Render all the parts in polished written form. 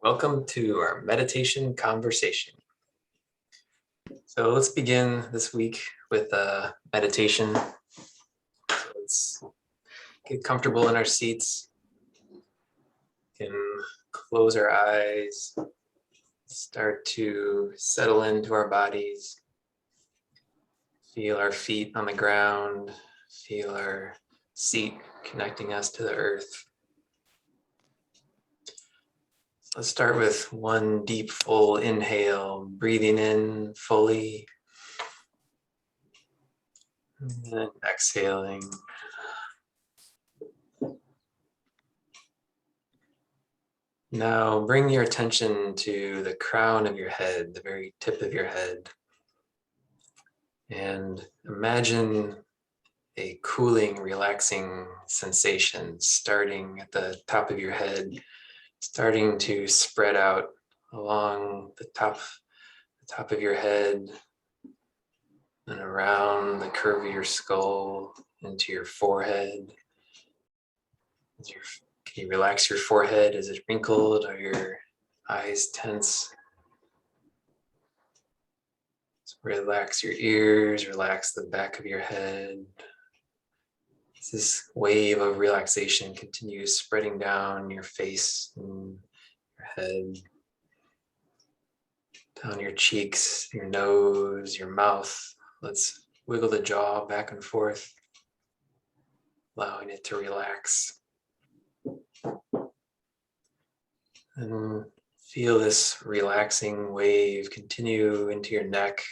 Welcome to our meditation conversation. So let's begin this week with a meditation. So let's get comfortable in our seats. We can close our eyes, start to settle into our bodies. Feel our feet on the ground, feel our seat connecting us to the earth. Let's start with one deep, full inhale, breathing in fully, and then exhaling. Now bring your attention to the crown of your head, the very tip of your head, and imagine a cooling, relaxing sensation starting at the top of your head, starting to spread out along the top of your head and around the curve of your skull into your forehead. Can you relax your forehead? Is it wrinkled? Are your eyes tense? Relax your ears, relax the back of your head. As this wave of relaxation continues spreading down your face and your head, down your cheeks, your nose, your mouth. Let's wiggle the jaw back and forth, allowing it to relax. And feel this relaxing wave continue into your neck,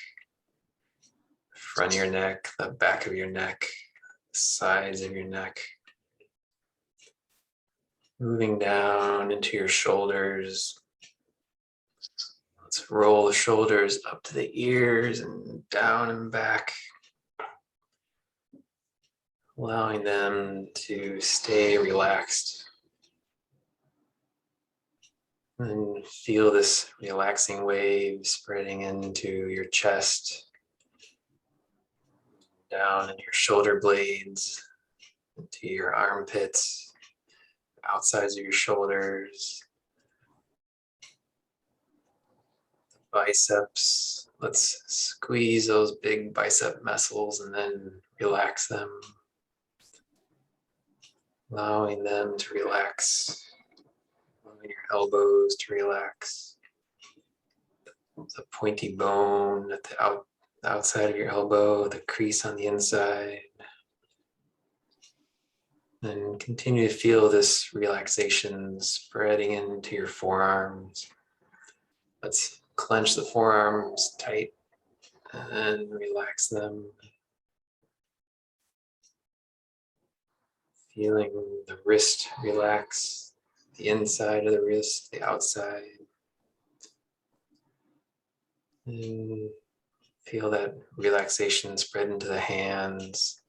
front of your neck, the back of your neck, the sides of your neck. Moving down into your shoulders. Let's roll the shoulders up to the ears and down and back, allowing them to stay relaxed. And feel this relaxing wave spreading into your chest, down in your shoulder blades, into your armpits, outsides of your shoulders, biceps. Let's squeeze those big bicep muscles and then relax them, allowing them to relax, allowing your elbows to relax. The pointy bone at the outside of your elbow, the crease on the inside. And continue to feel this relaxation spreading into your forearms. Let's clench the forearms tight and relax them. Feeling the wrist relax, the inside of the wrist, the outside. And feel that relaxation spread into the hands,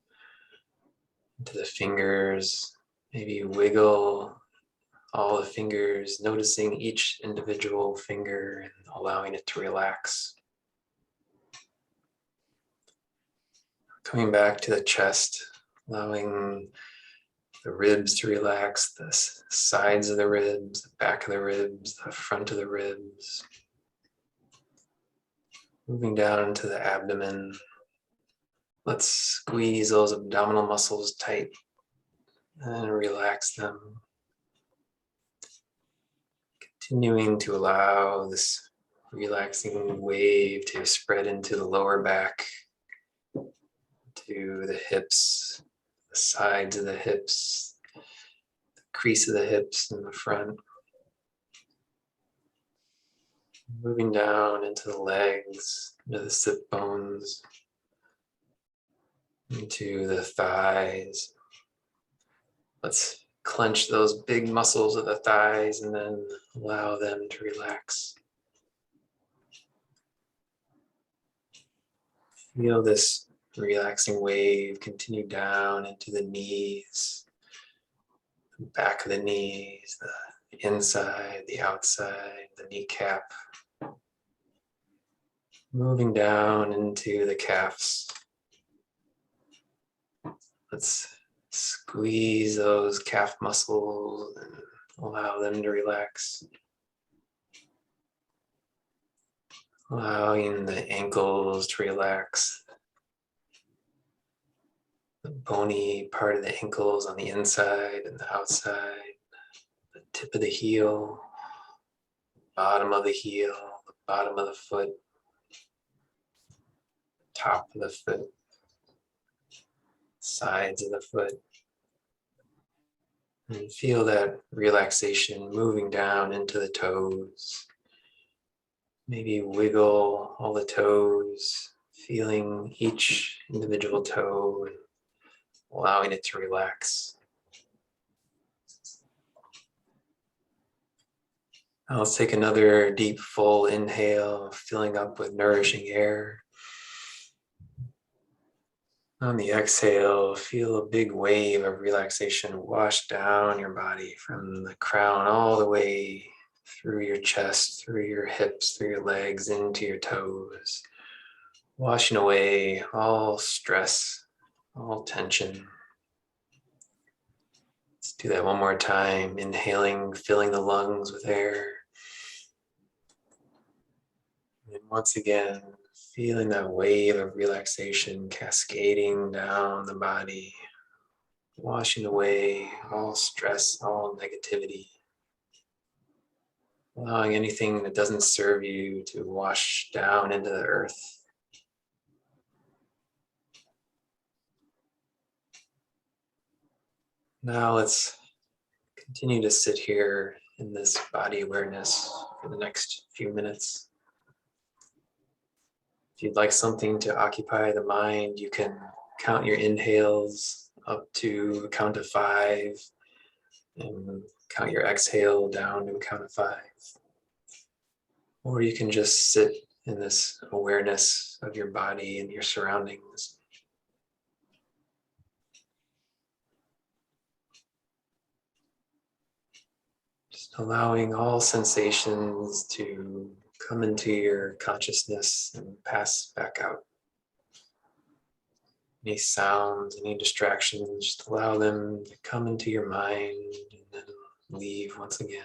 into the fingers. Maybe wiggle all the fingers, noticing each individual finger and allowing it to relax. Coming back to the chest, allowing the ribs to relax, the sides of the ribs, the back of the ribs, the front of the ribs. Moving down to the abdomen. Let's squeeze those abdominal muscles tight and relax them. Continuing to allow this relaxing wave to spread into the lower back, to the hips, the sides of the hips, the crease of the hips in the front. Moving down into the legs, into the sit bones, into the thighs. Let's clench those big muscles of the thighs and then allow them to relax. Feel this relaxing wave continue down into the knees, the back of the knees, the inside, the outside, the kneecap. Moving down into the calves. Let's squeeze those calf muscles and allow them to relax. allowing the ankles to relax, the bony part of the ankles on the inside and the outside, the tip of the heel, bottom of the heel, the bottom of the foot, top of the foot, sides of the foot. And feel that relaxation moving down into the toes. Maybe wiggle all the toes, feeling each individual toe and allowing it to relax. Now let's take another deep, full inhale, filling up with nourishing air. On the exhale, feel a big wave of relaxation wash down your body from the crown all the way through your chest, through your hips, through your legs, into your toes, washing away all stress, all tension. Let's do that one more time, inhaling, filling the lungs with air. And once again, feeling that wave of relaxation cascading down the body, washing away all stress, all negativity, allowing anything that doesn't serve you to wash down into the earth. Now let's continue to sit here in this body awareness for the next few minutes. If you'd like something to occupy the mind, you can count your inhales up to a count of 5 and count your exhale down to a count of 5. Or you can just sit in this awareness of your body and your surroundings. Just allowing all sensations to come into your consciousness and pass back out. Any sounds, any distractions, just allow them to come into your mind and then leave once again.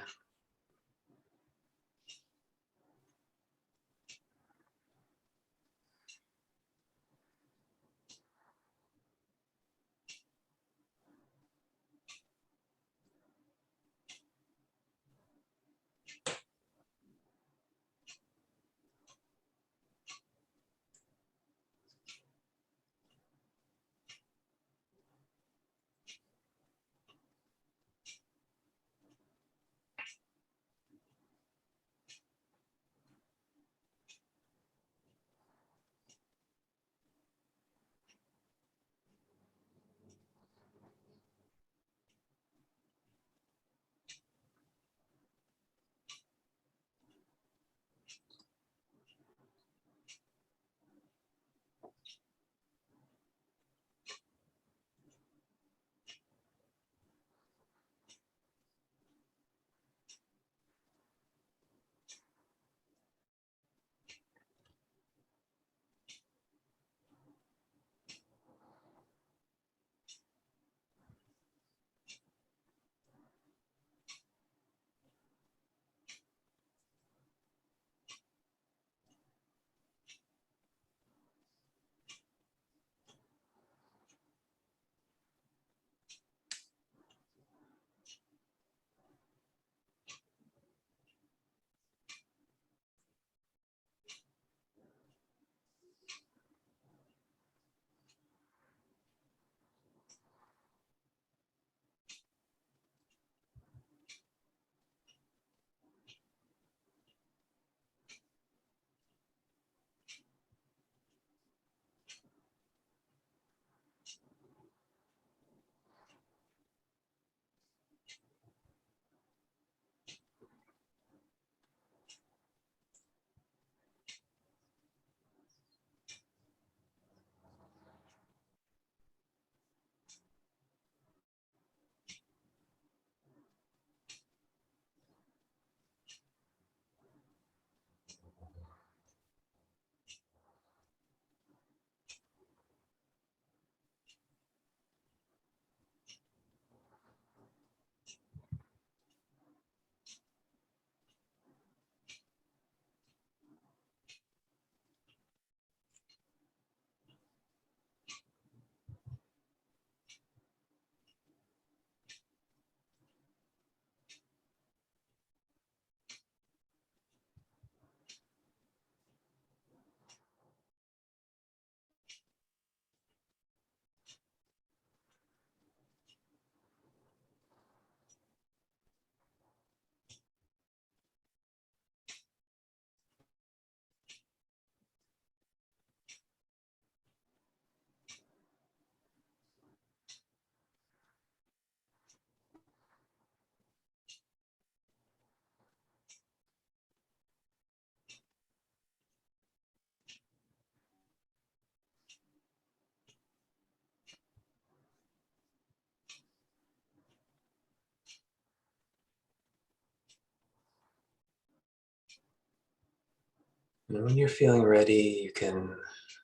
And when you're feeling ready, you can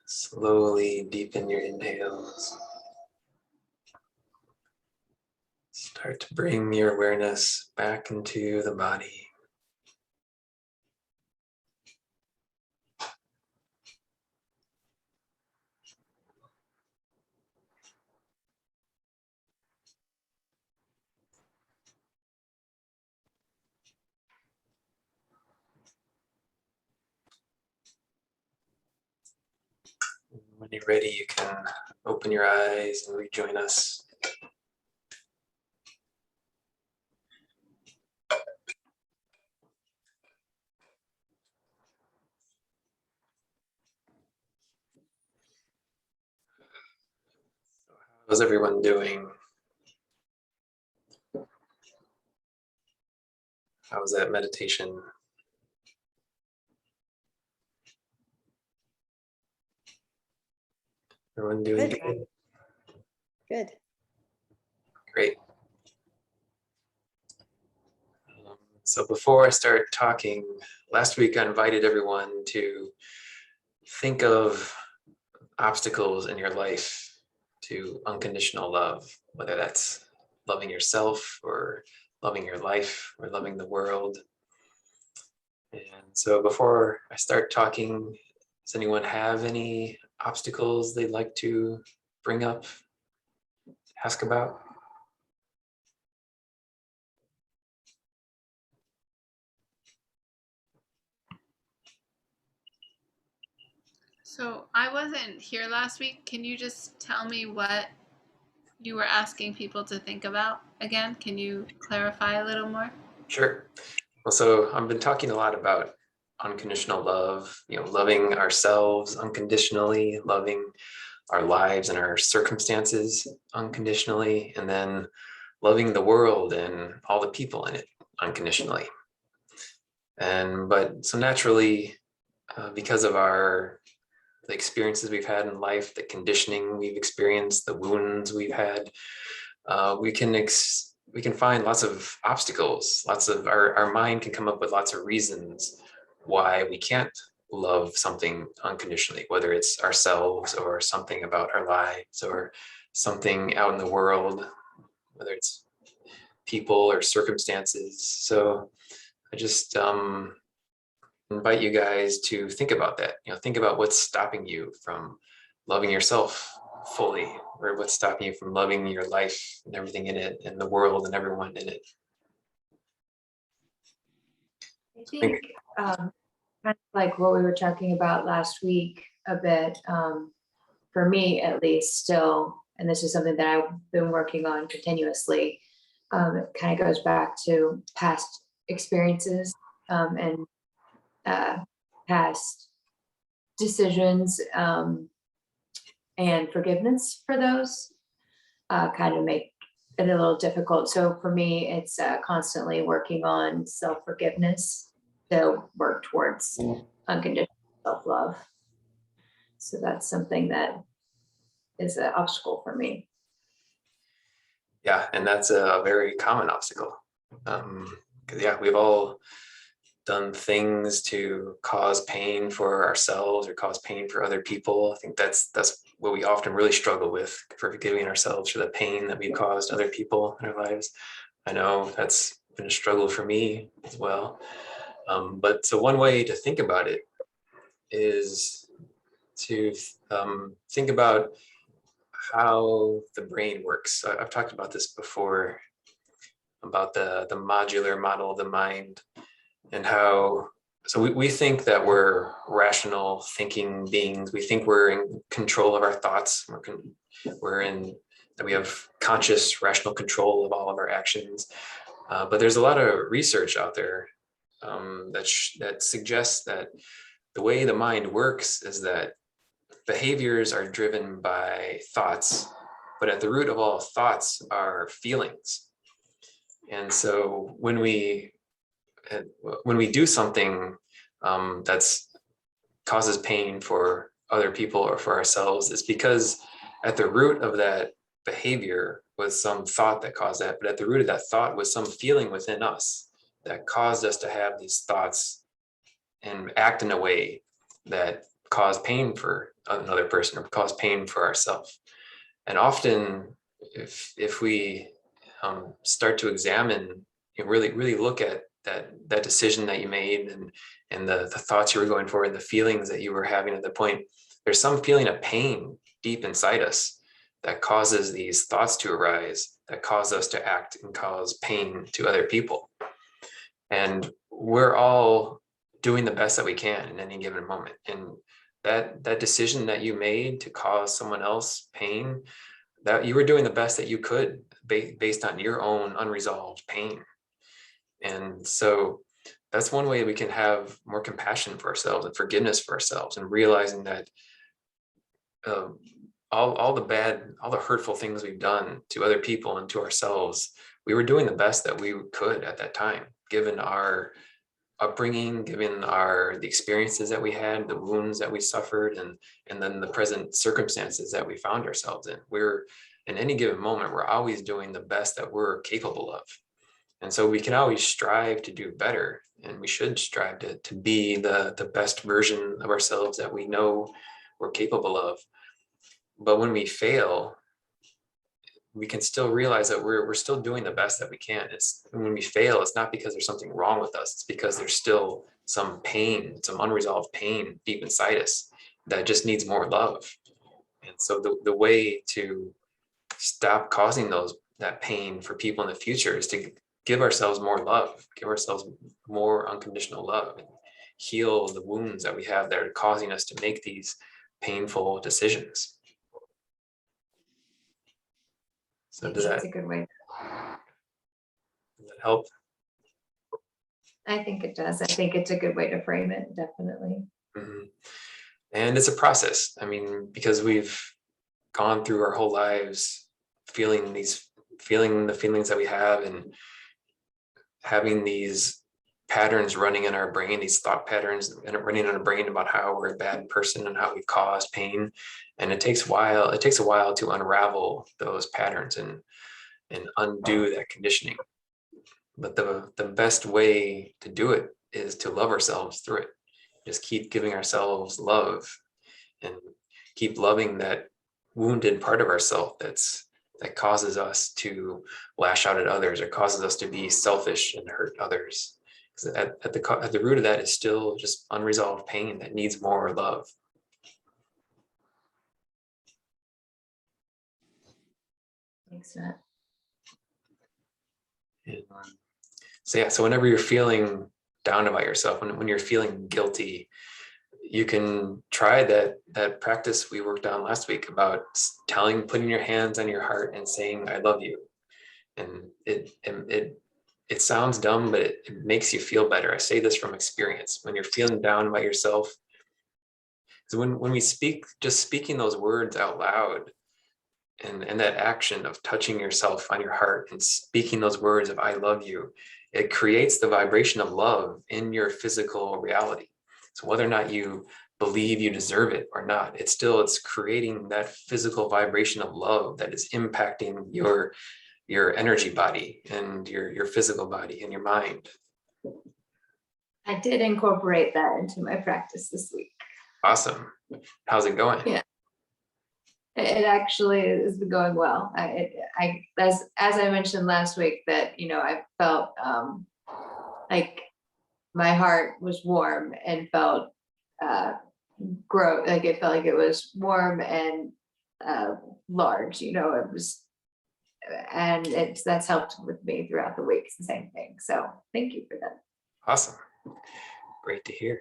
slowly deepen your inhales. Start to bring your awareness back into the body. When you're ready, you can open your eyes and rejoin us. How's everyone doing? How was that meditation? Everyone doing good? Good. Great. So before I start talking, last week I invited everyone to think of obstacles in your life to unconditional love, whether that's loving yourself or loving your life or loving the world. And so before I start talking, does anyone have any obstacles they'd like to bring up, ask about? So I wasn't here last week. Can you just tell me what you were asking people to think about again? Can you clarify a little more? Sure. Well, so I've been talking a lot about unconditional love, loving ourselves unconditionally, loving our lives and our circumstances unconditionally, and then loving the world and all the people in it unconditionally. But so naturally, because of the experiences we've had in life, the conditioning we've experienced, the wounds we've had, we can find lots of obstacles. Our mind can come up with lots of reasons why we can't love something unconditionally, whether it's ourselves or something about our lives or something out in the world, whether it's people or circumstances. So I just invite you guys to think about that. Think about what's stopping you from loving yourself fully, or what's stopping you from loving your life and everything in it, and the world and everyone in it. I think kind of like what we were talking about last week a bit, for me at least still, and this is something that I've been working on continuously, it kind of goes back to past experiences and past decisions and forgiveness for those kind of make it a little difficult. So for me, it's constantly working on self-forgiveness to work towards unconditional self-love. So that's something that is an obstacle for me. Yeah, and that's a very common obstacle. Because we've all done things to cause pain for ourselves or cause pain for other people. I think that's what we often really struggle with, for forgiving ourselves for the pain that we've caused other people in our lives. I know that's been a struggle for me as well. But so one way to think about it is to think about how the brain works. I've talked about this before, about the modular model of the mind, and how we think that we're rational thinking beings. We think we're in control of our thoughts. That we have conscious rational control of all of our actions. But there's a lot of research out there that suggests that the way the mind works is that behaviors are driven by thoughts, but at the root of all thoughts are feelings. And so when we do something that's causes pain for other people or for ourselves, it's because at the root of that behavior was some thought that caused that, but at the root of that thought was some feeling within us that caused us to have these thoughts and act in a way that cause pain for another person or cause pain for ourselves. And often, if we start to examine, really look at that decision that you made, and the thoughts you were going for and the feelings that you were having at the point, there's some feeling of pain deep inside us that causes these thoughts to arise, that cause us to act and cause pain to other people. And we're all doing the best that we can in any given moment. And that decision that you made to cause someone else pain, that you were doing the best that you could based on your own unresolved pain. And so that's one way we can have more compassion for ourselves and forgiveness for ourselves, and realizing that all the hurtful things we've done to other people and to ourselves, we were doing the best that we could at that time, given our upbringing, given the experiences that we had, the wounds that we suffered, and then the present circumstances that we found ourselves in. We're in any given moment, we're always doing the best that we're capable of. And so we can always strive to do better, and we should strive to be the best version of ourselves that we know we're capable of. But when we fail, we can still realize that we're still doing the best that we can. When we fail, it's not because there's something wrong with us. It's because there's still some pain, some unresolved pain deep inside us that just needs more love. And so the way to stop causing that pain for people in the future is to give ourselves more love, give ourselves more unconditional love, and heal the wounds that we have that are causing us to make these painful decisions. So That's a good way. does that help? I think it does. I think it's a good way to frame it, definitely. Mm-hmm. And it's a process. I mean, because we've gone through our whole lives feeling the feelings that we have, and having these patterns running in our brain, these thought patterns running in our brain about how we're a bad person and how we cause pain. And it takes a while to unravel those patterns and undo that conditioning. But the best way to do it is to love ourselves through it. Just keep giving ourselves love, and keep loving that wounded part of ourselves that causes us to lash out at others, or causes us to be selfish and hurt others. Because at the root of that is still just unresolved pain that needs more love. Thanks, Matt. And, so whenever you're feeling down about yourself, when you're feeling guilty, you can try that practice we worked on last week about putting your hands on your heart and saying, "I love you." And it sounds dumb, but it makes you feel better. I say this from experience. When you're feeling down about yourself, so when we speak, just speaking those words out loud, and that action of touching yourself on your heart and speaking those words of "I love you," it creates the vibration of love in your physical reality. So whether or not you believe you deserve it or not, it's creating that physical vibration of love that is impacting your energy body and your physical body and your mind. I did incorporate that into my practice this week. Awesome. How's it going? Yeah. It actually has been going well. As I mentioned last week, that I felt like my heart was warm and felt grow like it felt like it was warm and large. It was, and that's helped with me throughout the week. It's the same thing. So thank you for that. Awesome. Great to hear.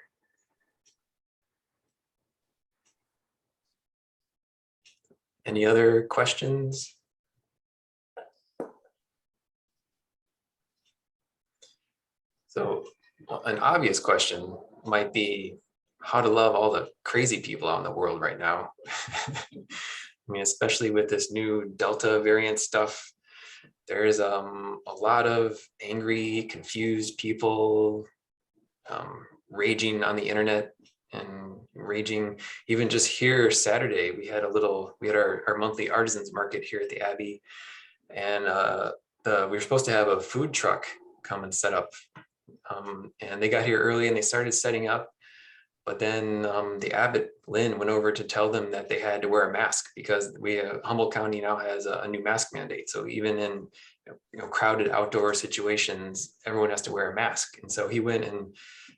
Any other questions? So an obvious question might be how to love all the crazy people out in the world right now. I mean, especially with this new Delta variant stuff, there's a lot of angry, confused people raging on the internet, and raging. Even just here Saturday, we had our monthly artisans market here at the Abbey, and we were supposed to have a food truck come and set up, and they got here early and they started setting up, But then the abbot, Lynn, went over to tell them that they had to wear a mask because Humboldt County now has a new mask mandate. So even in crowded outdoor situations, everyone has to wear a mask. And so he went and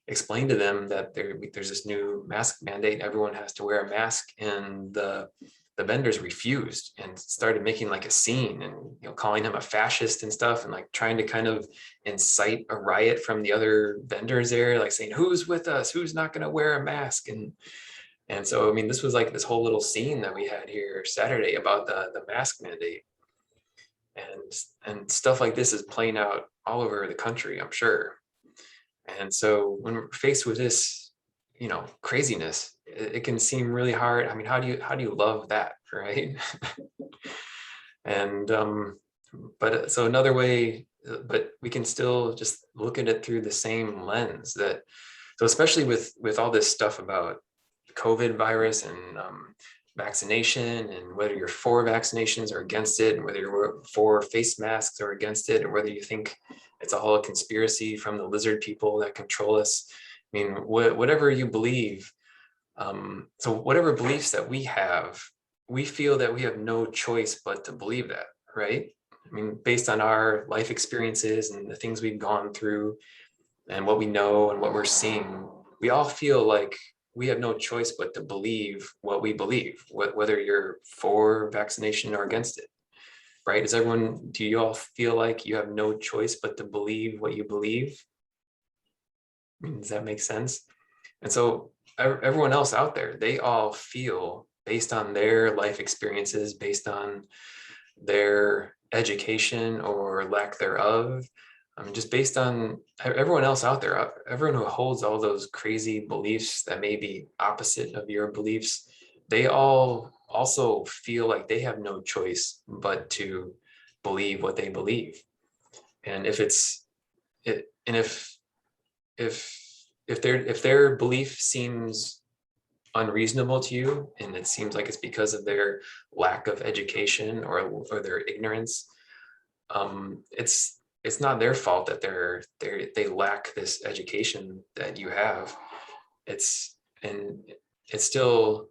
explained to them that there's this new mask mandate. Everyone has to wear a mask, and the vendors refused and started making like a scene and calling him a fascist and stuff, and like trying to kind of incite a riot from the other vendors there, like saying, who's with us, who's not going to wear a mask. And so I mean, this was like this whole little scene that we had here Saturday about the mask mandate, and stuff like this is playing out all over the country, I'm sure. And so when we're faced with this craziness, it can seem really hard. I mean, how do you love that, right? And but so another way, but we can still just look at it through the same lens, that so especially with all this stuff about COVID virus and vaccination, and whether you're for vaccinations or against it, and whether you're for face masks or against it, or whether you think it's a whole conspiracy from the lizard people that control us. I mean, whatever you believe, so whatever beliefs that we feel that we have no choice but to believe that, right? I mean, based on our life experiences and the things we've gone through and what we know and what we're seeing, we all feel like we have no choice but to believe what we believe, whether you're for vaccination or against it, right? Do you all feel like you have no choice but to believe what you believe? I mean, does that make sense? And so everyone else out there, they all feel, based on their life experiences, based on their education or lack thereof, I mean, just based on everyone else out there, everyone who holds all those crazy beliefs that may be opposite of your beliefs, they all also feel like they have no choice but to believe what they believe. And if their belief seems unreasonable to you, and it seems like it's because of their lack of education or their ignorance, it's not their fault that they lack this education that you have. And it's still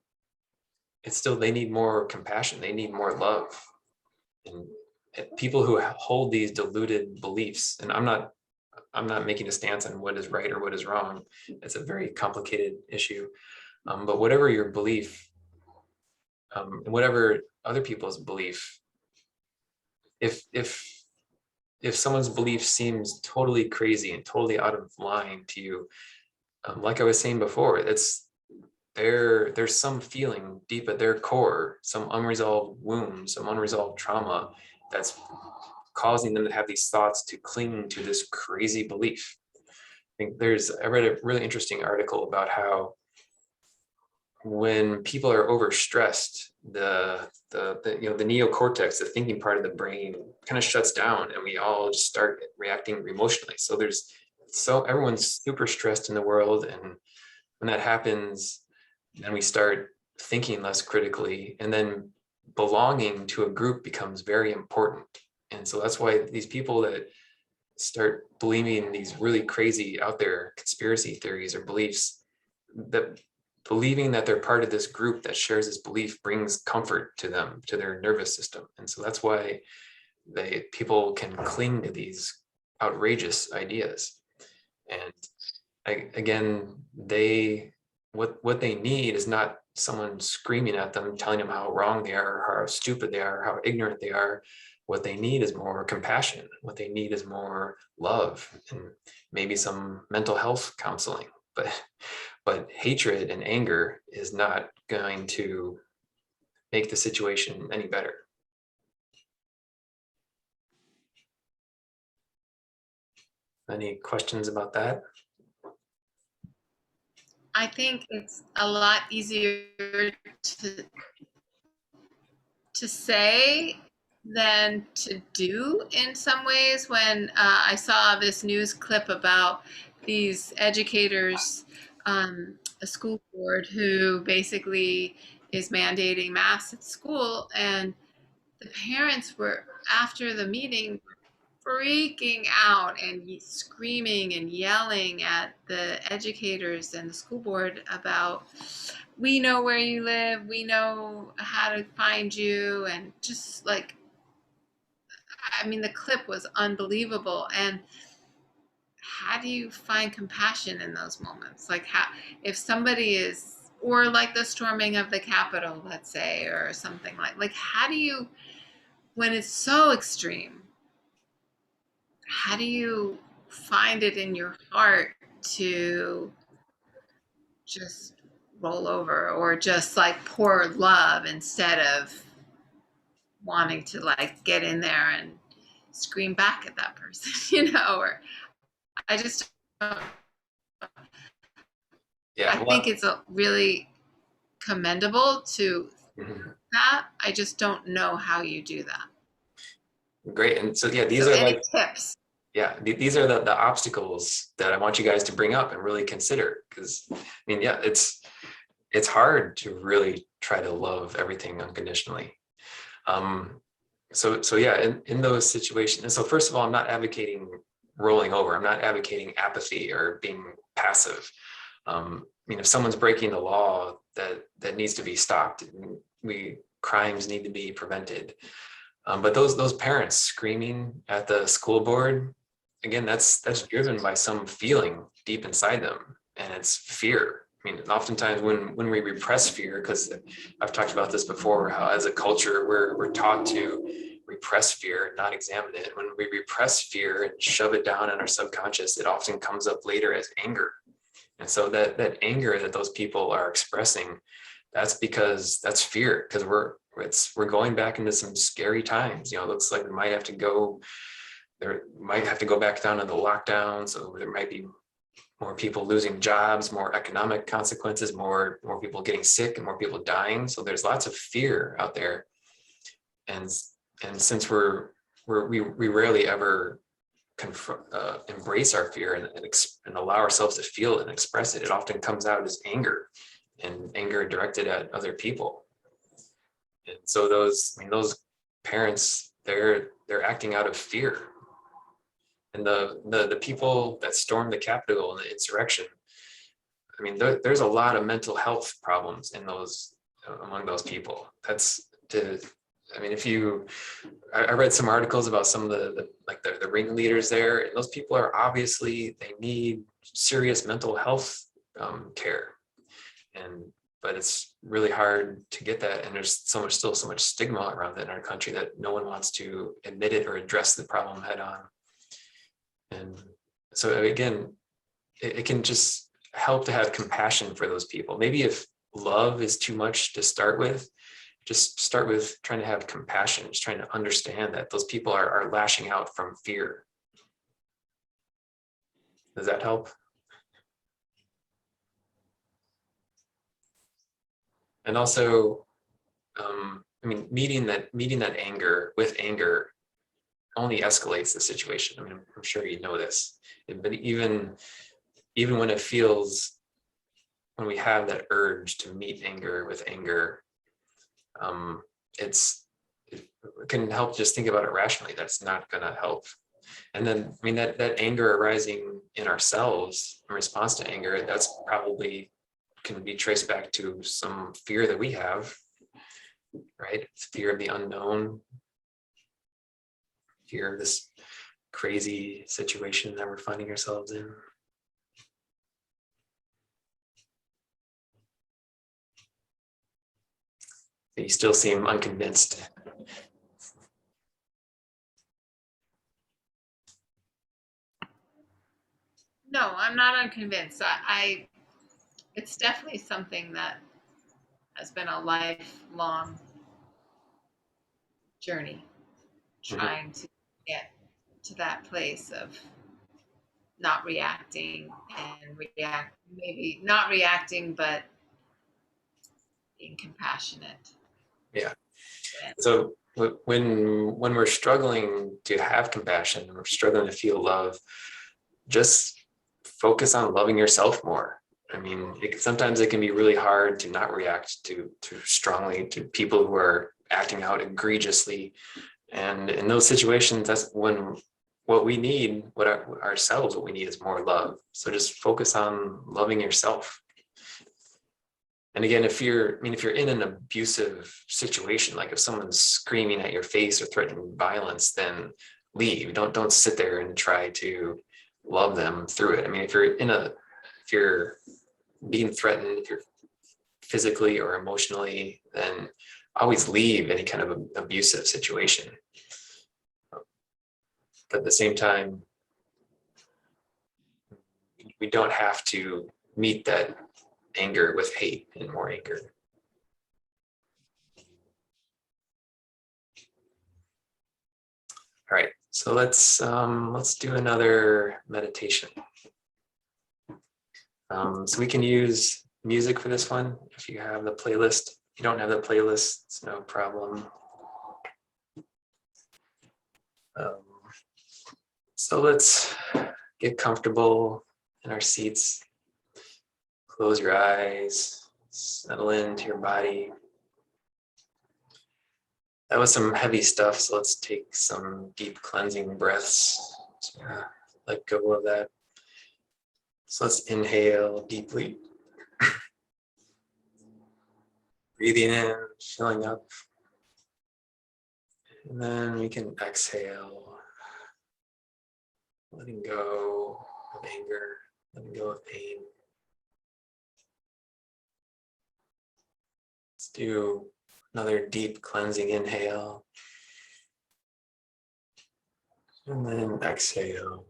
they need more compassion, they need more love. And people who hold these deluded beliefs, and I'm not making a stance on what is right or what is wrong. It's a very complicated issue. But whatever your belief, and whatever other people's belief, if someone's belief seems totally crazy and totally out of line to you, like I was saying before, there's some feeling deep at their core, some unresolved wound, some unresolved trauma that's causing them to have these thoughts to cling to this crazy belief. I read a really interesting article about how when people are overstressed, the neocortex, the thinking part of the brain, kind of shuts down, and we all just start reacting emotionally. So everyone's super stressed in the world, and when that happens, then we start thinking less critically, and then belonging to a group becomes very important. And so that's why these people that start believing these really crazy out there conspiracy theories or beliefs, that believing that they're part of this group that shares this belief brings comfort to them, to their nervous system. And so that's why people can cling to these outrageous ideas. And again, what they need is not someone screaming at them, telling them how wrong they are, how stupid they are, how ignorant they are. What they need is more compassion. What they need is more love, and maybe some mental health counseling. But hatred and anger is not going to make the situation any better. Any questions about that? I think it's a lot easier to say than to do in some ways. When I saw this news clip about these educators, a school board who basically is mandating masks at school, and the parents were, after the meeting, freaking out and screaming and yelling at the educators and the school board about, we know where you live, we know how to find you, and just like, I mean, the clip was unbelievable. And how do you find compassion in those moments? Like, how, if somebody is, or like the storming of the Capitol, let's say, or something like how do you, when it's so extreme, how do you find it in your heart to just roll over or just like pour love instead of wanting to like get in there and scream back at that person, or I just, I Yeah. think it's a really commendable to Mhm. that. I just don't know how you do that. Great. And so, yeah, these So are any like, tips? yeah, these are the obstacles that I want you guys to bring up and really consider. Because, I mean, yeah, it's hard to really try to love everything unconditionally. So yeah, in those situations, and so first of all, I'm not advocating rolling over. I'm not advocating apathy or being passive. I mean, if someone's breaking the law, that needs to be stopped. Crimes need to be prevented. But those parents screaming at the school board, again, that's driven by some feeling deep inside them, and it's fear. I mean, oftentimes when we repress fear, because I've talked about this before, how as a culture we're taught to repress fear, not examine it. When we repress fear and shove it down in our subconscious, it often comes up later as anger. And so that anger that those people are expressing, that's because that's fear, because we're going back into some scary times. It looks like we might have to go back down to the lockdown. So there might be more people losing jobs, more economic consequences, more people getting sick, and more people dying. So there's lots of fear out there. And since we rarely ever embrace our fear and allow ourselves to feel it and express it, it often comes out as anger, and anger directed at other people. And so those parents, they're acting out of fear. And the people that stormed the Capitol in the insurrection, I mean, there's a lot of mental health problems in those among those people. I mean, I read some articles about some of the ringleaders there, and those people are obviously, they need serious mental health care, but it's really hard to get that, and there's still so much stigma around that in our country that no one wants to admit it or address the problem head on. And so again, it can just help to have compassion for those people. Maybe if love is too much to start with, just start with trying to have compassion, just trying to understand that those people are lashing out from fear. Does that help? And also, I mean, meeting that anger with anger only escalates the situation. I mean, I'm sure you know this, but even when we have that urge to meet anger with anger, it can help just think about it rationally. That's not going to help. And then, I mean, that anger arising in ourselves in response to anger, that's probably can be traced back to some fear that we have, right? It's fear of the unknown, fear of this crazy situation that we're finding ourselves in. You still seem unconvinced. No, I'm not unconvinced. It's definitely something that has been a lifelong journey, trying to get to that place of not reacting and maybe not reacting, but being compassionate. Yeah. So when we're struggling to have compassion, we're struggling to feel love, just focus on loving yourself more. I mean, sometimes it can be really hard to not react too strongly to people who are acting out egregiously. And in those situations, that's when what we need, ourselves, what we need is more love. So just focus on loving yourself. And again, if you're in an abusive situation, like if someone's screaming at your face or threatening violence, then leave. Don't sit there and try to love them through it. I mean, if you're being threatened, if you're physically or emotionally, then always leave any kind of abusive situation. But at the same time, we don't have to meet that anger with hate and more anger. All right, so let's do another meditation. So we can use music for this one if you have the playlist. If you don't have the playlist, it's no problem. So let's get comfortable in our seats. Close your eyes, settle into your body. That was some heavy stuff, so let's take some deep cleansing breaths to let go of that. So let's inhale deeply. Breathing in, filling up. And then we can exhale, letting go of anger, letting go of pain. Let's do another deep cleansing inhale. And then exhale.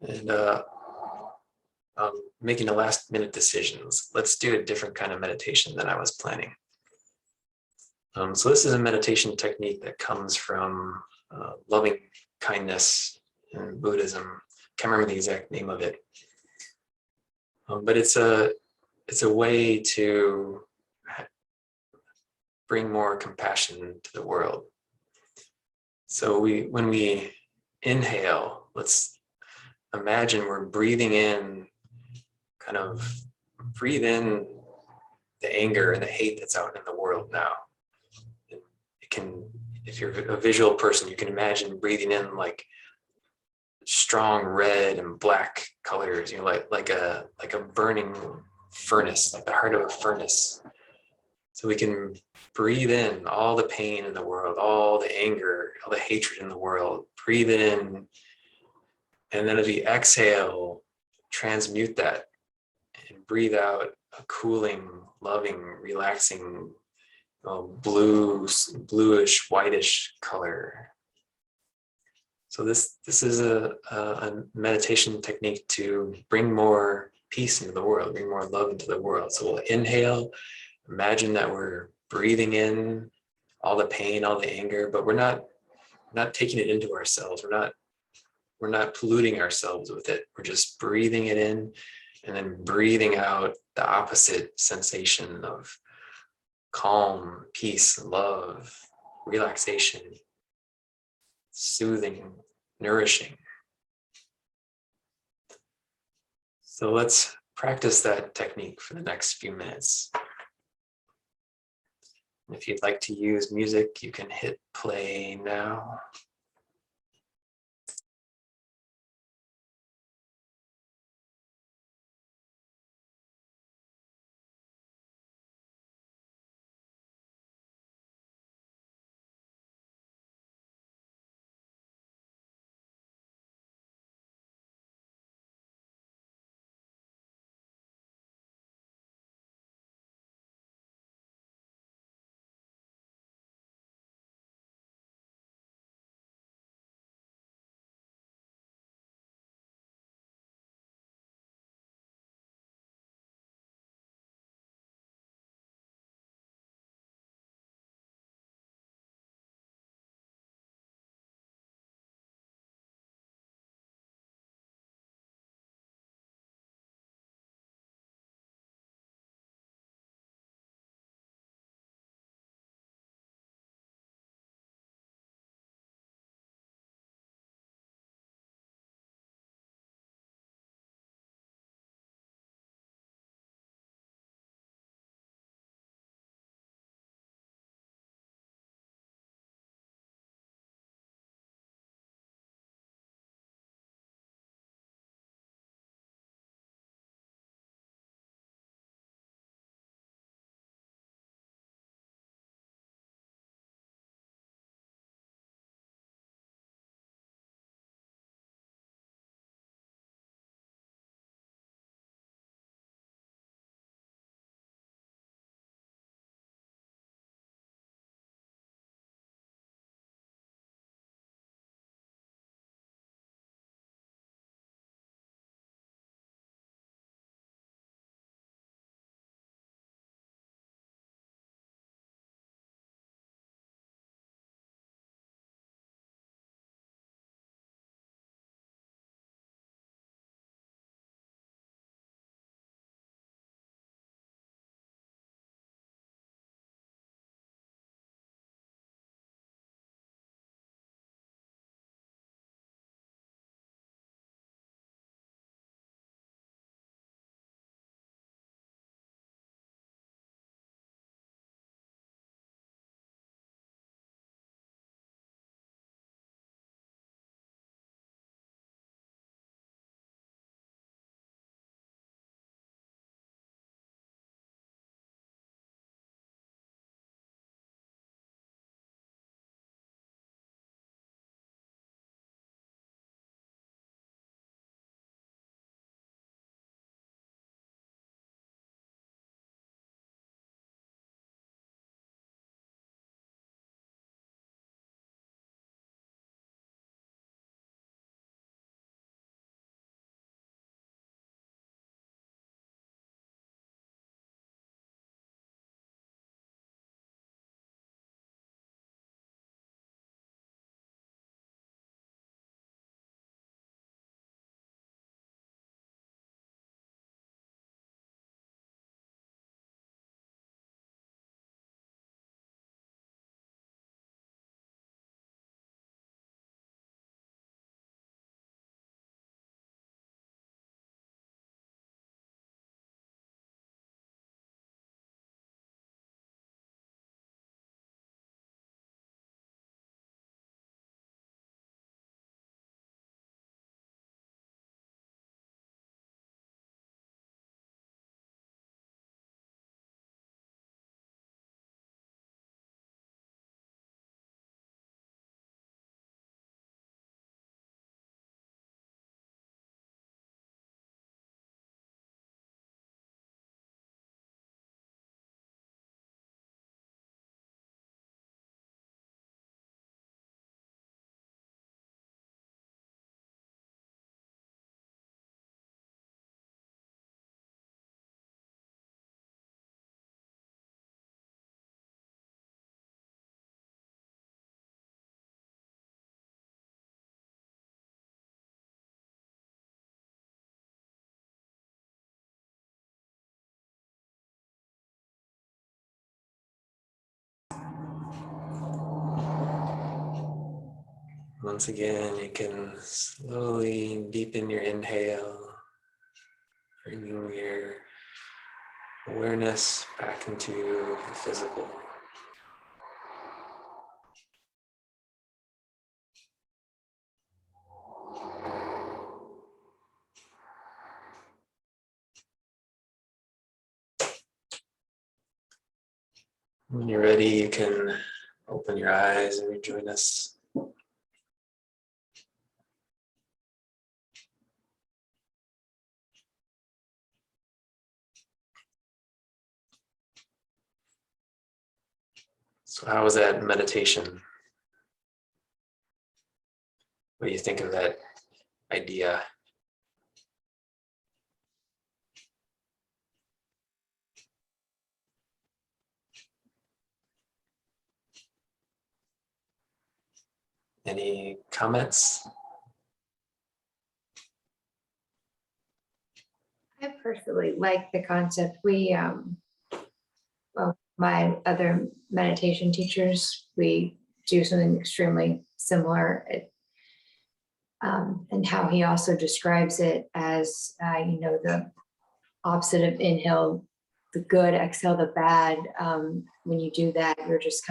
And making the last minute decisions. Let's do a different kind of meditation than I was planning. So this is a meditation technique that comes from loving kindness in Buddhism. Can't remember the exact name of it. But it's a way to bring more compassion to the world. So when we inhale, let's imagine we're breathing in, kind of breathe in the anger and the hate that's out in the world now. It can, if you're a visual person, you can imagine breathing in like strong red and black colors, like a burning furnace, like the heart of a furnace. So we can breathe in all the pain in the world, all the anger, all the hatred in the world. Breathe in, and then as we exhale, transmute that and breathe out a cooling, loving, relaxing, bluish, whitish color. So this is a meditation technique to bring more peace into the world, bring more love into the world. So we'll inhale, imagine that we're breathing in all the pain, all the anger, but we're not taking it into ourselves. We're not polluting ourselves with it. We're just breathing it in and then breathing out the opposite sensation of calm, peace, love, relaxation, soothing, nourishing. So let's practice that technique for the next few minutes. If you'd like to use music, you can hit play now. Once again, you can slowly deepen your inhale, bringing your awareness back into the physical. When you're ready, you can open your eyes and rejoin us. So how was that meditation? What do you think of that idea? Any comments? I personally like the concept. Well, my other meditation teachers, we do something extremely similar. And how he also describes it as, the opposite of inhale, the good, exhale the bad. When you do that, you're just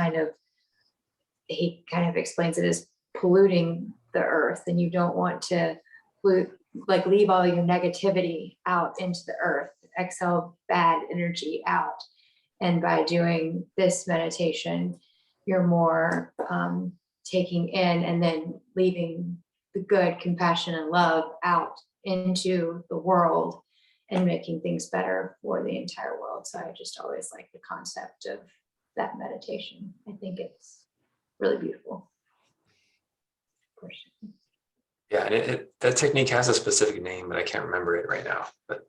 he kind of explains it as polluting the earth, and you don't want to pollute, like leave all your negativity out into the earth, exhale bad energy out. And by doing this meditation, you're more taking in and then leaving the good, compassion, and love out into the world and making things better for the entire world. So I just always like the concept of that meditation. I think it's really beautiful. Yeah, and that technique has a specific name, but I can't remember it right now. But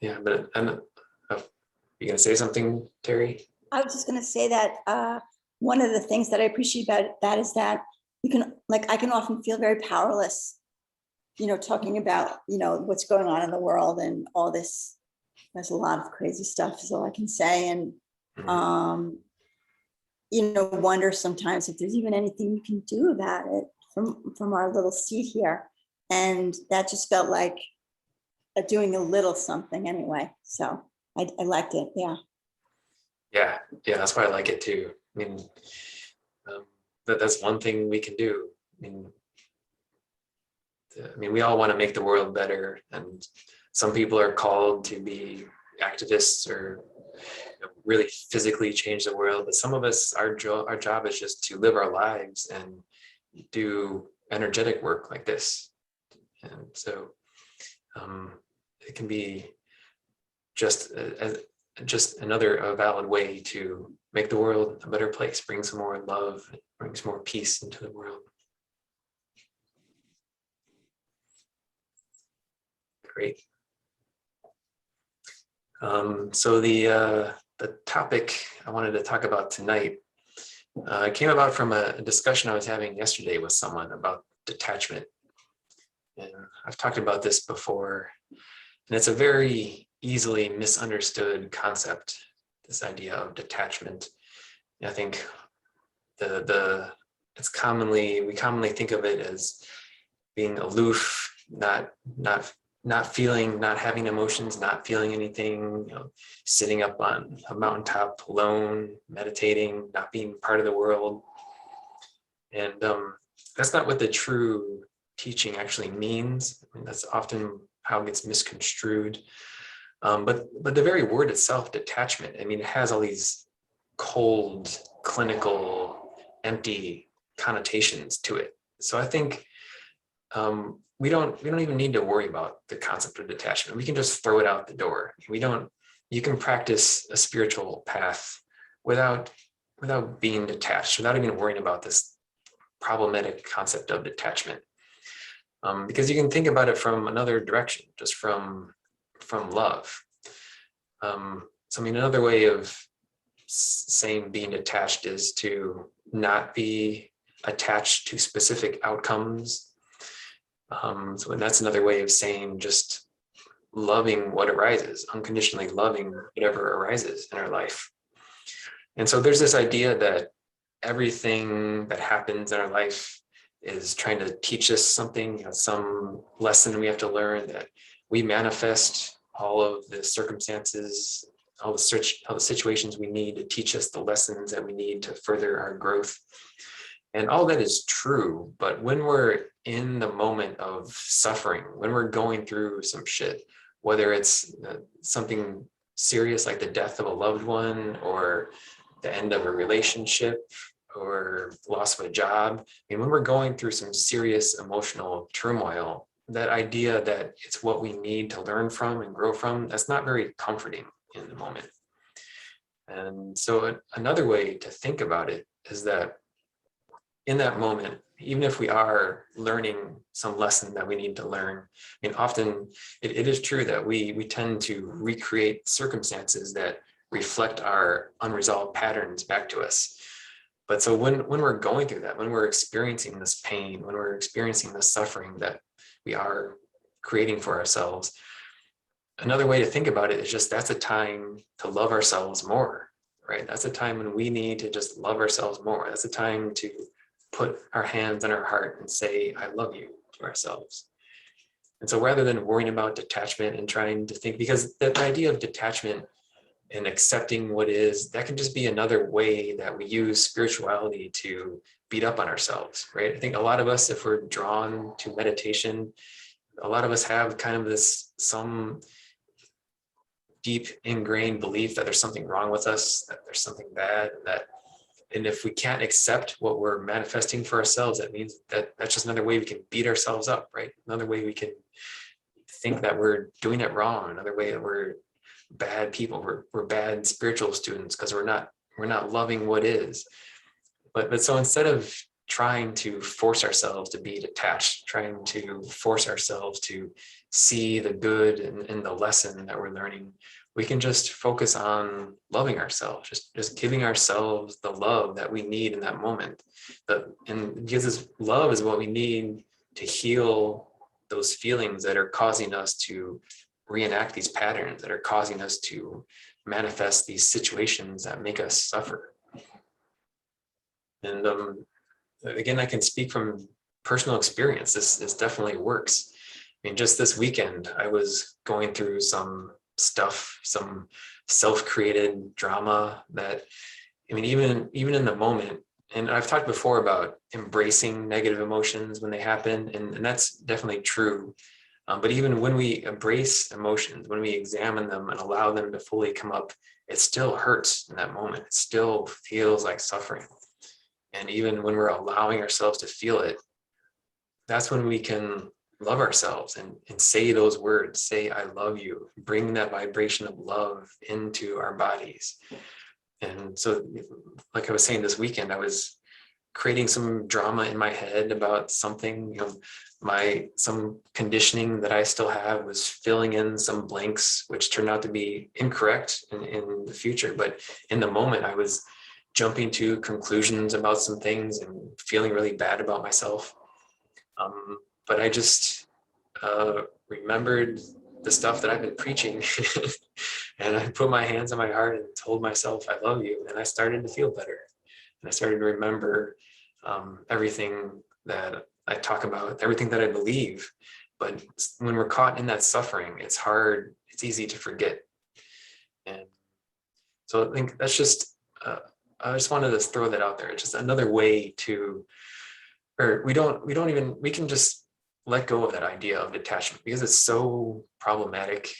yeah, but you gonna say something, Terry? I was just going to say that one of the things that I appreciate about that is that you can, like, I can often feel very powerless, talking about, what's going on in the world and all this. There's a lot of crazy stuff is all I can say. And, wonder sometimes if there's even anything you can do about it from our little seat here. And that just felt like doing a little something anyway. So I liked it. Yeah. Yeah, that's why I like it too. I mean, that's one thing we can do. I mean, we all want to make the world better, and some people are called to be activists or really physically change the world. But some of us, our job is just to live our lives and do energetic work like this. And so it can be just another valid way to make the world a better place, bring some more love, bring some more peace into the world. Great. So the topic I wanted to talk about tonight came about from a discussion I was having yesterday with someone about detachment. And I've talked about this before, and it's a very easily misunderstood concept, this idea of detachment. I think we commonly think of it as being aloof, not feeling, not having emotions, not feeling anything, sitting up on a mountaintop alone, meditating, not being part of the world. And that's not what the true teaching actually means. I mean, that's often how it gets misconstrued. But the very word itself, detachment, I mean, it has all these cold, clinical, empty connotations to it. So I think we don't even need to worry about the concept of detachment. We can just throw it out the door. You can practice a spiritual path without being detached, without even worrying about this problematic concept of detachment. Because you can think about it from another direction, just from love. So I mean, another way of saying being detached is to not be attached to specific outcomes. So and that's another way of saying just loving what arises, unconditionally loving whatever arises in our life. And so there's this idea that everything that happens in our life is trying to teach us something, some lesson we have to learn, that we manifest all of the circumstances, all the situations we need to teach us the lessons that we need to further our growth. And all that is true, but when we're in the moment of suffering, when we're going through some shit, whether it's something serious like the death of a loved one, or the end of a relationship, or loss of a job, and when we're going through some serious emotional turmoil, that idea that it's what we need to learn from and grow from, that's not very comforting in the moment. And so another way to think about it is that in that moment, even if we are learning some lesson that we need to learn, I mean, often it is true that we tend to recreate circumstances that reflect our unresolved patterns back to us. But so when we're going through that, when we're experiencing this pain, when we're experiencing the suffering that we are creating for ourselves, another way to think about it is just that's a time to love ourselves more, right? That's a time when we need to just love ourselves more. That's a time to put our hands on our heart and say, I love you to ourselves. And so rather than worrying about detachment and trying to think, because the idea of detachment and accepting what is, that can just be another way that we use spirituality to beat up on ourselves, right? I think a lot of us, if we're drawn to meditation, a lot of us have kind of this, some deep ingrained belief that there's something wrong with us, that there's something bad, and if we can't accept what we're manifesting for ourselves, that means that that's just another way we can beat ourselves up, right? Another way we can think that we're doing it wrong, another way that we're bad people, we're bad spiritual students because we're not loving what is. But so instead of trying to force ourselves to be detached, trying to force ourselves to see the good and the lesson that we're learning, we can just focus on loving ourselves, just giving ourselves the love that we need in that moment. And because love is what we need to heal those feelings that are causing us to reenact these patterns, that are causing us to manifest these situations that make us suffer. And again, I can speak from personal experience. This definitely works. I mean, just this weekend, I was going through some stuff, some self-created drama that, I mean, even in the moment, and I've talked before about embracing negative emotions when they happen, and that's definitely true. But even when we embrace emotions, when we examine them and allow them to fully come up, it still hurts in that moment. It still feels like suffering. And even when we're allowing ourselves to feel it, that's when we can love ourselves and say those words, say, I love you, bring that vibration of love into our bodies. And so, like I was saying this weekend, I was creating some drama in my head about something, some conditioning that I still have was filling in some blanks, which turned out to be incorrect in the future. But in the moment, I was jumping to conclusions about some things and feeling really bad about myself. But I just remembered the stuff that I've been preaching and I put my hands on my heart and told myself, I love you. And I started to feel better. And I started to remember everything that I talk about, everything that I believe. But when we're caught in that suffering, it's hard, it's easy to forget. And so I think that's just, I just wanted to throw that out there. It's just another way to, or we can just let go of that idea of detachment because it's so problematic.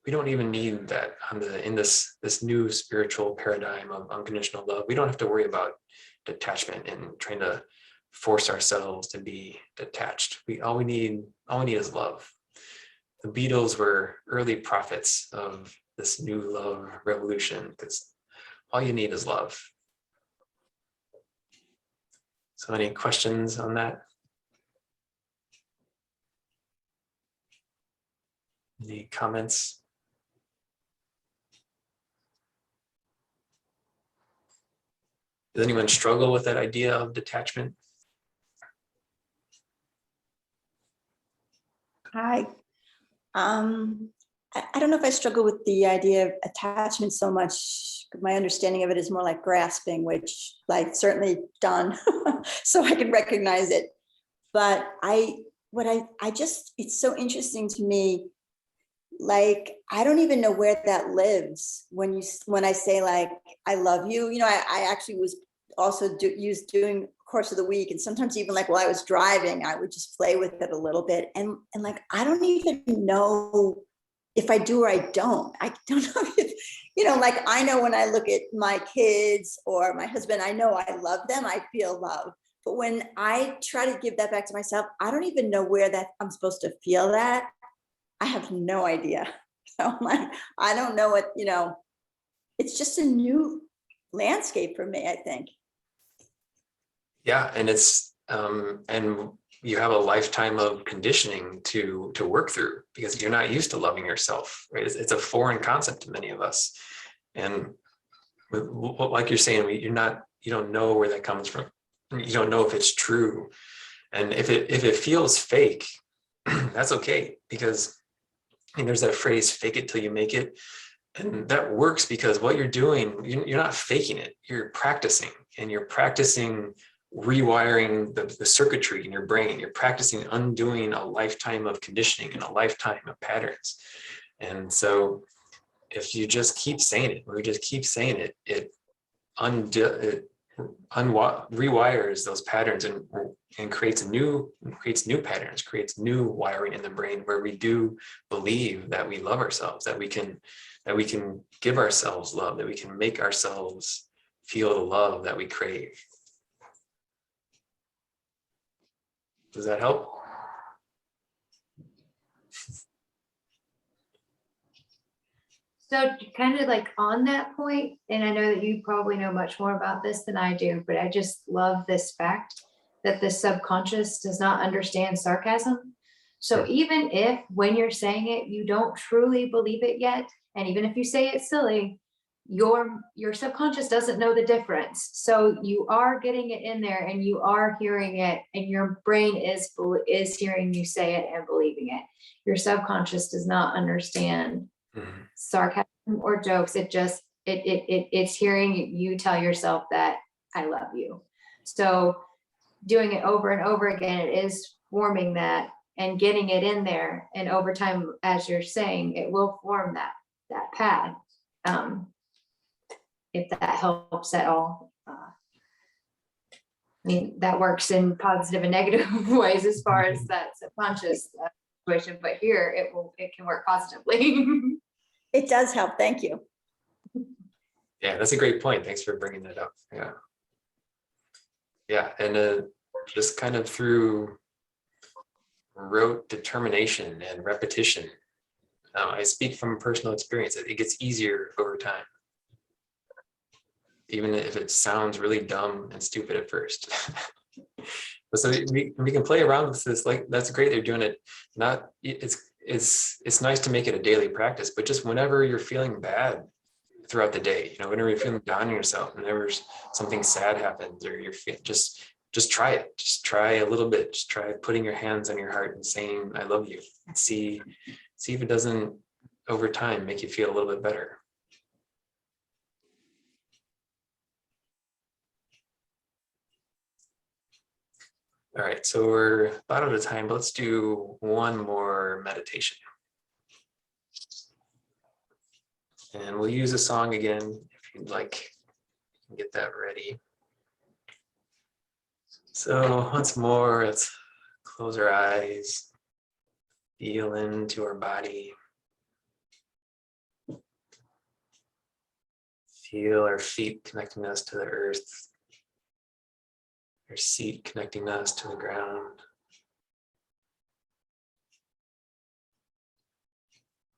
We don't even need that in this new spiritual paradigm of unconditional love. We don't have to worry about detachment and trying to force ourselves to be detached. All we need is love. The Beatles were early prophets of this new love revolution because all you need is love. So any questions on that? Any comments? Does anyone struggle with that idea of detachment? I don't know if I struggle with the idea of attachment so much my understanding of it is more like grasping, which I've certainly done, so I can recognize it. But it's so interesting to me. Like, I don't even know where that lives when I say like, I love you. You know, I actually was also doing course of the week, and sometimes even like while I was driving, I would just play with it a little bit, and like I don't even know if I do or I don't. I don't know if, you know, like I know when I look at my kids or my husband, I know I love them, I feel love. But when I try to give that back to myself, I don't even know where that I'm supposed to feel that. I have no idea. So I'm like, I don't know what, you know, it's just a new landscape for me, I think. Yeah, and it's and you have a lifetime of conditioning to work through, because you're not used to loving yourself, right? It's a foreign concept to many of us, and like you're saying, you don't know where that comes from. You don't know if it's true, and if it feels fake, that's okay, because there's that phrase, "Fake it till you make it." And that works because what you're doing, you're not faking it, you're practicing, and you're practicing rewiring the circuitry in your brain. You're practicing undoing a lifetime of conditioning and a lifetime of patterns. And so if you just keep saying it, or you just keep saying it, it rewires those patterns and creates new patterns, creates new wiring in the brain, where we do believe that we love ourselves, that we can give ourselves love, that we can make ourselves feel the love that we crave. Does that help? So kind of like on that point, and I know that you probably know much more about this than I do, but I just love this fact that the subconscious does not understand sarcasm. So even if when you're saying it, you don't truly believe it yet, and even if you say it silly, your subconscious doesn't know the difference. So you are getting it in there and you are hearing it, and your brain is hearing you say it and believing it. Your subconscious does not understand sarcasm or jokes. It's hearing you tell yourself that I love you. So doing it over and over again, it is forming that and getting it in there, and over time, as you're saying, it will form that path. If that helps at all. I mean, that works in positive and negative ways as far as that subconscious situation, but here it can work positively. It does help. Thank you. Yeah, that's a great point. Thanks for bringing that up. Yeah, and just kind of through rote determination and repetition, I speak from personal experience. It gets easier over time, even if it sounds really dumb and stupid at first. But so we can play around with this. Like, that's great, they're doing it. It's nice to make it a daily practice, but just whenever you're feeling bad throughout the day, whenever you're feeling down on yourself, whenever something sad happens, or you're just try it. Just try a little bit. Just try putting your hands on your heart and saying, I love you. And see if it doesn't over time make you feel a little bit better. All right, so we're about out of time, but let's do one more meditation. And we'll use a song again, if you'd like. Get that ready. So once more, let's close our eyes, feel into our body. Feel our feet connecting us to the earth, our seat connecting us to the ground.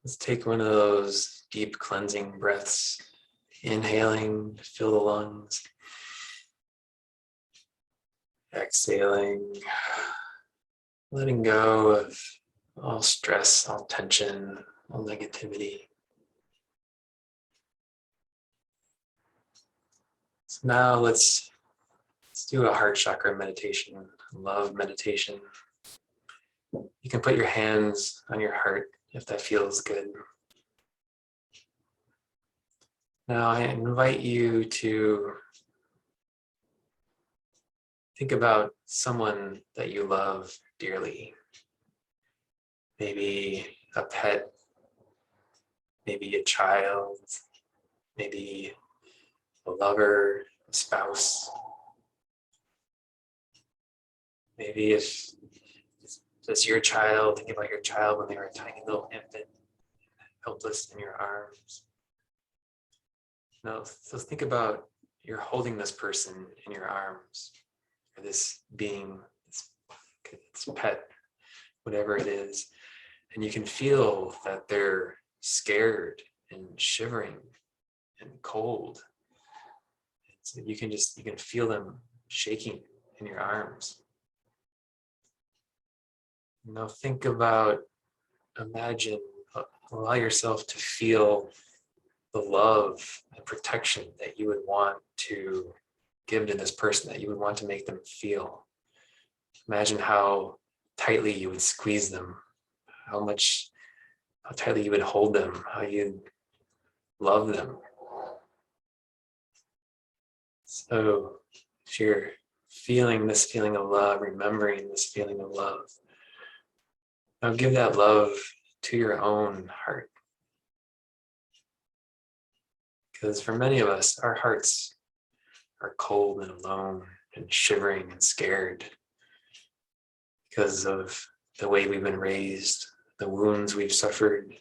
Let's take one of those deep cleansing breaths, inhaling to fill the lungs, exhaling, letting go of all stress, all tension, all negativity. So now let's do a heart chakra meditation, love meditation. You can put your hands on your heart if that feels good. Now I invite you to think about someone that you love dearly. Maybe a pet, maybe a child, maybe a lover, a spouse. Maybe if it's your child, think about your child when they were a tiny little infant, helpless in your arms. Now, so think about you're holding this person in your arms, or this being, this pet, whatever it is, and you can feel that they're scared and shivering and cold. So you can feel them shaking in your arms. Now think about, imagine, allow yourself to feel the love and protection that you would want to give to this person, that you would want to make them feel. Imagine how tightly you would squeeze them, how tightly you would hold them, how you'd love them. So if you're feeling this feeling of love, remembering this feeling of love, now give that love to your own heart. Because for many of us, our hearts are cold and alone and shivering and scared because of the way we've been raised, the wounds we've suffered.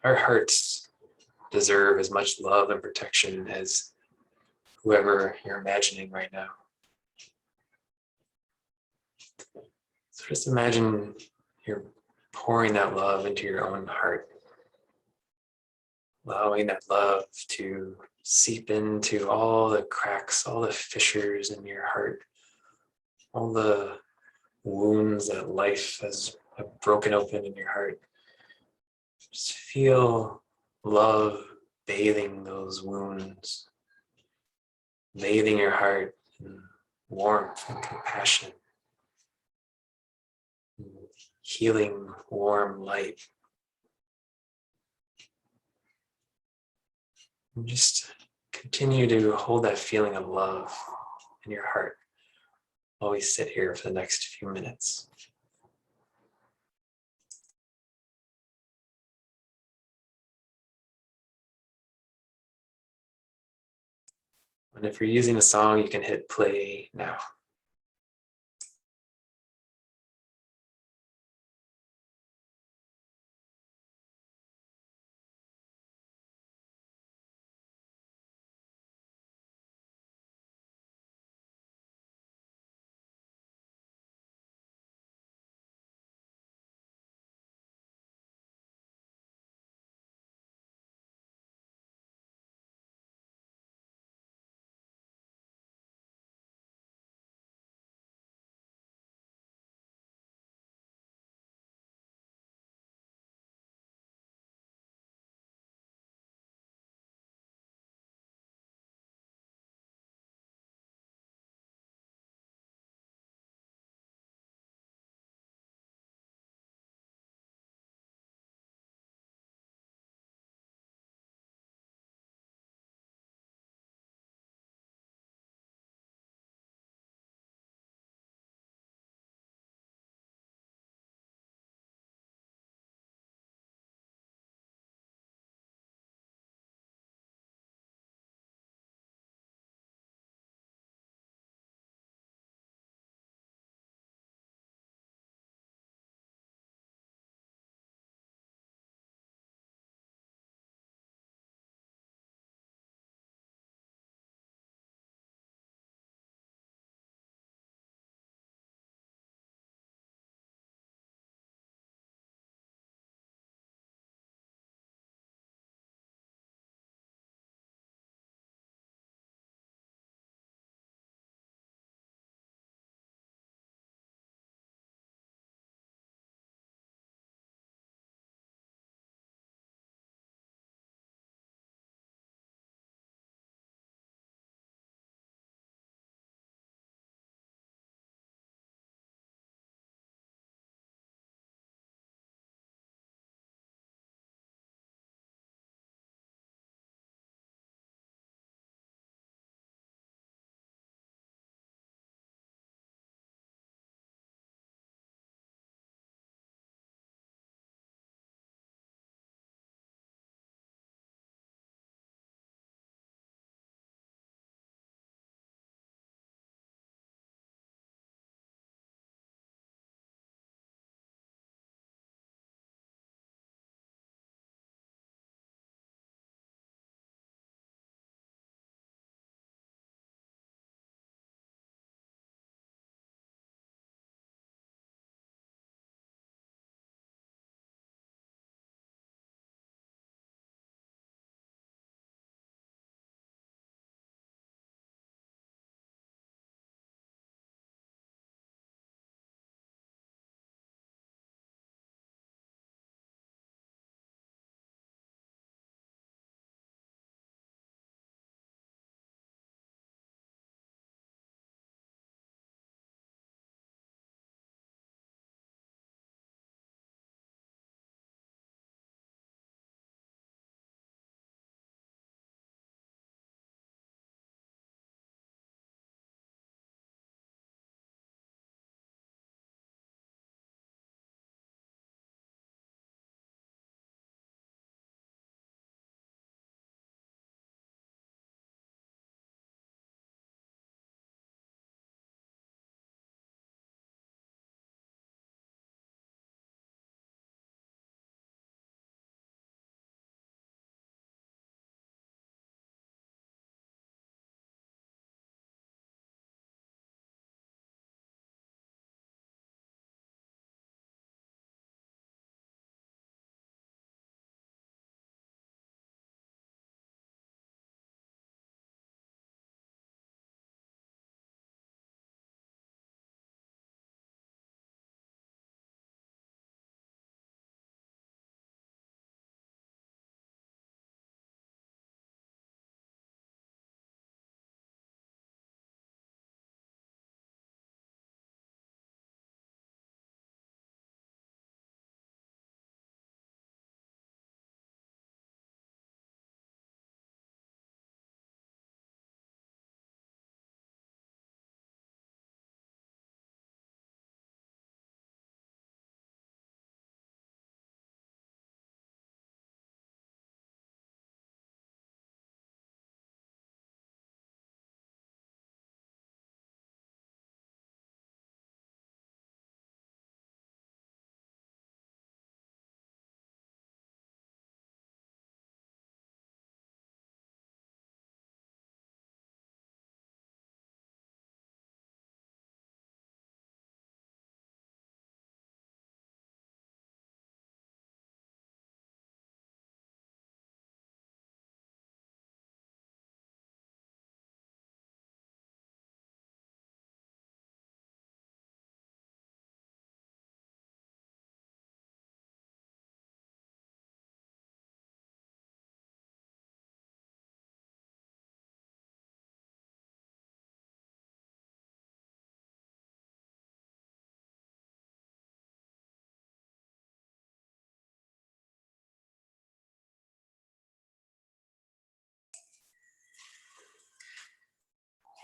Our hearts deserve as much love and protection as whoever you're imagining right now. So just imagine you're pouring that love into your own heart, allowing that love to seep into all the cracks, all the fissures in your heart, all the wounds that life has broken open in your heart. Just feel love bathing those wounds, bathing your heart in warmth and compassion, healing, warm light. And just continue to hold that feeling of love in your heart while we sit here for the next few minutes. And if you're using a song, you can hit play now.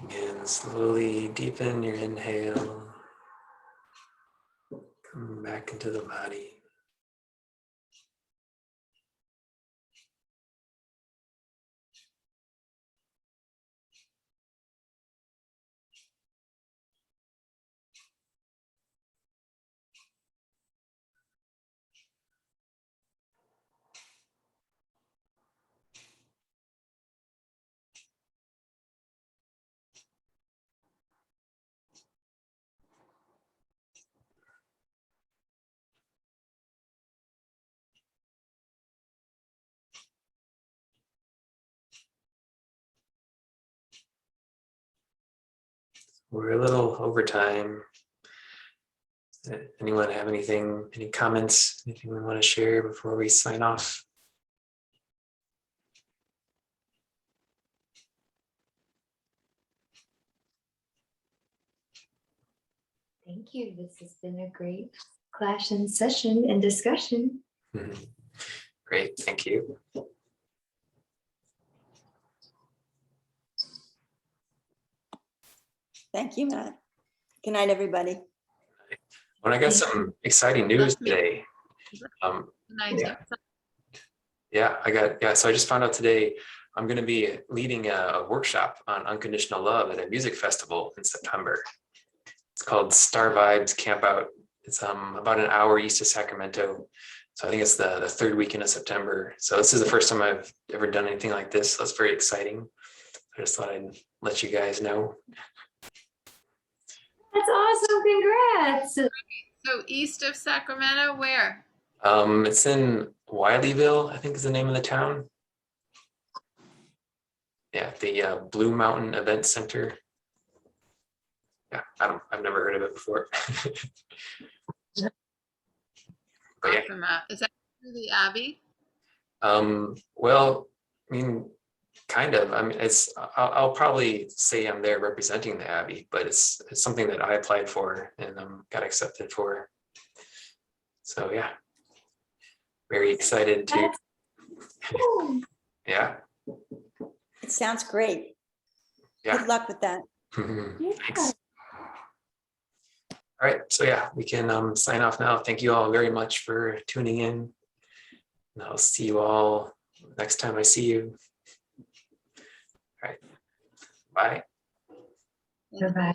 And slowly deepen your inhale. Come back into the body. We're a little over time. Anyone have anything, any comments, anything we want to share before we sign off? Thank you. This has been a great class and session and discussion. Great, thank you. Thank you, Matt. Good night, everybody. Well, I got some exciting news today. Nice. Yeah, so I just found out today I'm going to be leading a workshop on unconditional love at a music festival in September. It's called Star Vibes Camp Out. It's about an hour east of Sacramento. So I think it's the third weekend of September. So this is the first time I've ever done anything like this. So it's very exciting. I just thought I'd let you guys know. That's awesome. Congrats. So east of Sacramento, where? It's in Wileyville, I think is the name of the town. Yeah, the Blue Mountain Event Center. Yeah, I've never heard of it before. But yeah. Awesome. Is that through the Abbey? Well, I mean, kind of. I mean, I'll probably say I'm there representing the Abbey, but it's something that I applied for and got accepted for. So yeah, very excited to. Cool. Yeah. It sounds great. Yeah. Good luck with that. Thanks. All right, so yeah, we can sign off now. Thank you all very much for tuning in. And I'll see you all next time I see you. All right, bye. Bye-bye.